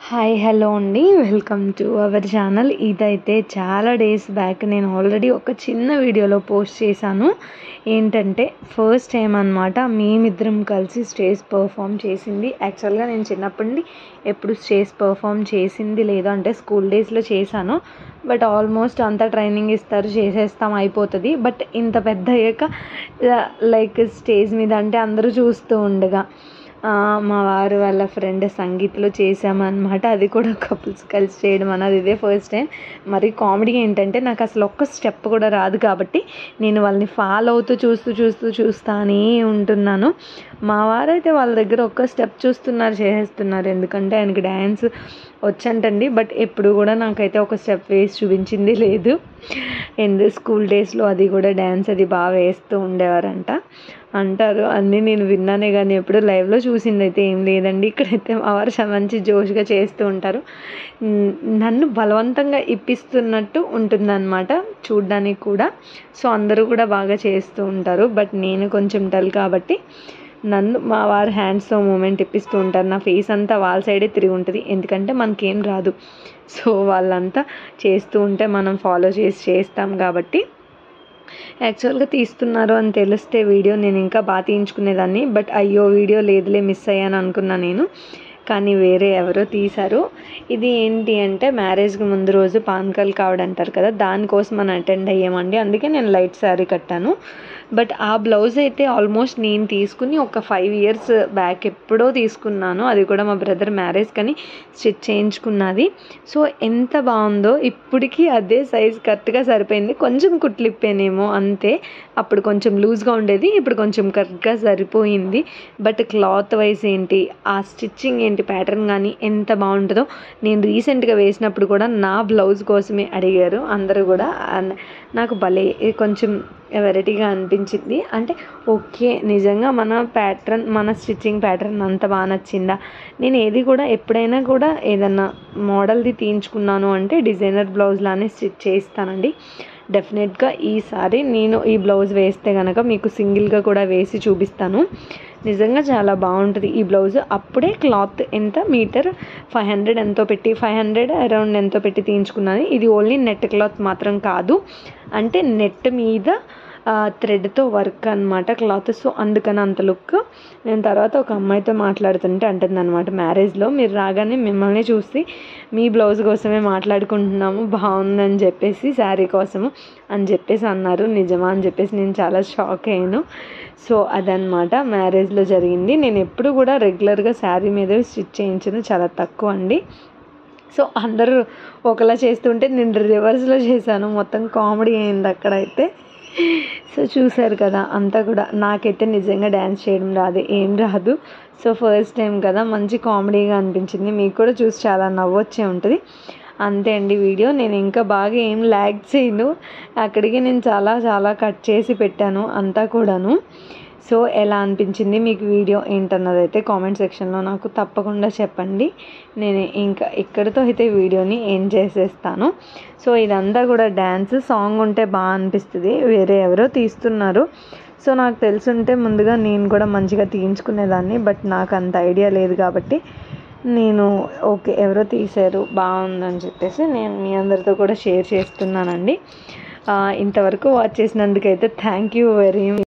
Hi hello అండి, welcome to our channel. ఇదైతే చాలా డేస్ బ్యాక్ నేను ఆల్రెడీ ఒక చిన్న వీడియోలో పోస్ట్ చేశాను. ఏంటంటే ఫస్ట్ టైం అనమాట మేమిద్దరం కలిసి స్టేజ్ పర్ఫామ్ చేసింది. యాక్చువల్గా నేను చిన్నప్పటి నుండి ఎప్పుడు స్టేజ్ పర్ఫామ్ చేసింది లేదు, అంటే స్కూల్ డేస్లో చేశాను. బట్ ఆల్మోస్ట్ అంతా ట్రైనింగ్ ఇస్తారు, చేసేస్తాం, అయిపోతుంది. బట్ ఇంత పెద్ద అయ్యాక లైక్ స్టేజ్ మీద అంటే అందరూ చూస్తూ ఉండగా మా వారు వాళ్ళ ఫ్రెండ్ సంగీత్లో చేసామన్నమాట. అది కూడా కపుల్స్ కలిసి చేయడం అన్నది ఇదే ఫస్ట్ టైం. మరి కామెడీ ఏంటంటే నాకు అసలు ఒక్క స్టెప్ కూడా రాదు, కాబట్టి నేను వాళ్ళని ఫాలో అవుతూ చూస్తానే ఉంటున్నాను. మా వారైతే వాళ్ళ దగ్గర ఒక్క స్టెప్ చేసేస్తున్నారు, ఎందుకంటే ఆయనకి డ్యాన్స్ వచ్చంటండి. బట్ ఎప్పుడు కూడా నాకైతే ఒక స్టెప్ వేసి చూపించింది లేదు. స్కూల్ డేస్లో అది కూడా డ్యాన్స్ అది బాగా వేస్తూ ఉండేవారంట అంటారు. అన్నీ నేను విన్నానే కానీ ఎప్పుడు లైవ్లో చూసింది అయితే ఏం లేదండి. ఇక్కడైతే మా వారు మంచి జోష్గా చేస్తూ ఉంటారు. నన్ను బలవంతంగా ఇప్పిస్తున్నట్టు ఉంటుందన్నమాట చూడ్డానికి కూడా. సో అందరూ కూడా బాగా చేస్తూ ఉంటారు. బట్ నేను కొంచెం డల్ కాబట్టి నన్ను మా వారు హ్యాండ్స్తో మూమెంట్ ఇప్పిస్తూ ఉంటారు. నా ఫేస్ అంతా వాళ్ళ సైడే తిరిగి ఉంటుంది, ఎందుకంటే మనకేం రాదు. సో వాళ్ళంతా చేస్తూ ఉంటే మనం ఫాలో చేస్తాం కాబట్టి. యాక్చువల్గా తీస్తున్నారు అని తెలిస్తే వీడియో నేను ఇంకా బాగా తీయించుకునేదాన్ని. బట్ అయ్యో వీడియో లేదులే, మిస్ అయ్యాను అనుకున్నా నేను. కానీ వేరే ఎవరో తీశారు. ఇది ఏంటి అంటే మ్యారేజ్కి ముందు రోజు పానకాలు కావడంటారు కదా, దానికోసం మనం అటెండ్ అయ్యామండి. అందుకే నేను లైట్ శారీ కట్టాను. బట్ ఆ బ్లౌజ్ అయితే ఆల్మోస్ట్ నేను తీసుకుని ఒక 5 years బ్యాక్ ఎప్పుడో తీసుకున్నాను. అది కూడా మా బ్రదర్ మ్యారేజ్ కానీ స్టిచ్ చేయించుకున్నది. సో ఎంత బాగుందో, ఇప్పటికీ అదే సైజ్ కరెక్ట్గా సరిపోయింది. కొంచెం కుట్లు ఇప్పానేమో అంతే, అప్పుడు కొంచెం లూజ్గా ఉండేది, ఇప్పుడు కొంచెం కరెక్ట్గా సరిపోయింది. బట్ క్లాత్ వైజ్ ఏంటి, ఆ స్టిచ్చింగ్ ఏంటి, ప్యాటర్న్ కానీ ఎంత బాగుంటుందో. నేను రీసెంట్గా వేసినప్పుడు కూడా నా బ్లౌజ్ కోసమే అడిగారు అందరూ కూడా. నాకు భలే కొంచెం వెరైటీగా అనిపించింది. అంటే ఓకే, నిజంగా మన ప్యాటర్న్, మన స్టిచ్చింగ్ ప్యాటర్న్ అంత బాగా నచ్చిందా. నేను ఏది కూడా ఎప్పుడైనా కూడా ఏదన్నా మోడల్ది తీయించుకున్నాను అంటే డిజైనర్ బ్లౌజ్లానే స్టిచ్ చేస్తానండి. డెఫినెట్గా ఈసారి నేను ఈ బ్లౌజ్ వేస్తే కనుక మీకు సింగిల్గా కూడా వేసి చూపిస్తాను. నిజంగా చాలా బాగుంటుంది ఈ బ్లౌజ్. అప్పుడే క్లాత్ ఎంత మీటర్ 500 ఎంతో పెట్టి 500 అరౌండ్ ఎంతో పెట్టి తీయించుకున్నది. ఇది ఓన్లీ నెట్ క్లాత్ మాత్రం కాదు, అంటే నెట్ మీద థ్రెడ్తో వర్క్ అనమాట క్లాత్. సో అందుకని అంత లుక్. నేను తర్వాత ఒక అమ్మాయితో మాట్లాడుతుంటే అంటుందన్నమాట, మ్యారేజ్లో మీరు రాగానే మిమ్మల్ని చూసి మీ బ్లౌజ్ కోసమే మాట్లాడుకుంటున్నాము, బాగుందని చెప్పేసి శారీ కోసము అని చెప్పేసి అన్నారు. నిజమా అని చెప్పేసి నేను చాలా షాక్ అయ్యాను. సో అదనమాట మ్యారేజ్లో జరిగింది. నేను ఎప్పుడు కూడా రెగ్యులర్గా శారీ మీద స్టిచ్ చేయించడం చాలా తక్కువ అండి. సో అందరూ ఒకలా చేస్తుంటే నేను రివర్స్లో చేశాను. మొత్తం కామెడీ అయింది అక్కడైతే. సో చూసారు కదా, అంతా కూడా నాకైతే నిజంగా డ్యాన్స్ చేయడం రాదు, ఏం రాదు. సో ఫస్ట్ టైం కదా, మంచి కామెడీగా అనిపించింది. మీకు కూడా చూసి చాలా నవ్వొచ్చే ఉంటుంది. అంతే అండి వీడియో. నేను ఇంకా బాగా ఏం ల్యాగ్ చేయను, అక్కడికి నేను చాలా కట్ చేసి పెట్టాను అంతా కూడాను. సో ఎలా అనిపించింది మీకు వీడియో ఏంటన్నది అయితే కామెంట్ సెక్షన్లో నాకు తప్పకుండా చెప్పండి. నేను ఇంకా ఇక్కడితో అయితే వీడియోని ఎండ్ చేసేస్తాను. సో ఇదంతా కూడా డ్యాన్స్ సాంగ్ ఉంటే బాగా అనిపిస్తుంది. వేరే ఎవరో తీస్తున్నారు. సో నాకు తెలుసుంటే ముందుగా నేను కూడా మంచిగా తీయించుకునేదాన్ని. బట్ నాకు అంత ఐడియా లేదు కాబట్టి నేను ఓకే ఎవరో తీశారు బాగుందని చెప్పేసి నేను మీ అందరితో కూడా షేర్ చేస్తున్నానండి. ఇంతవరకు వాచ్ చేసినందుకైతే థ్యాంక్ యూ వెరీ మచ్.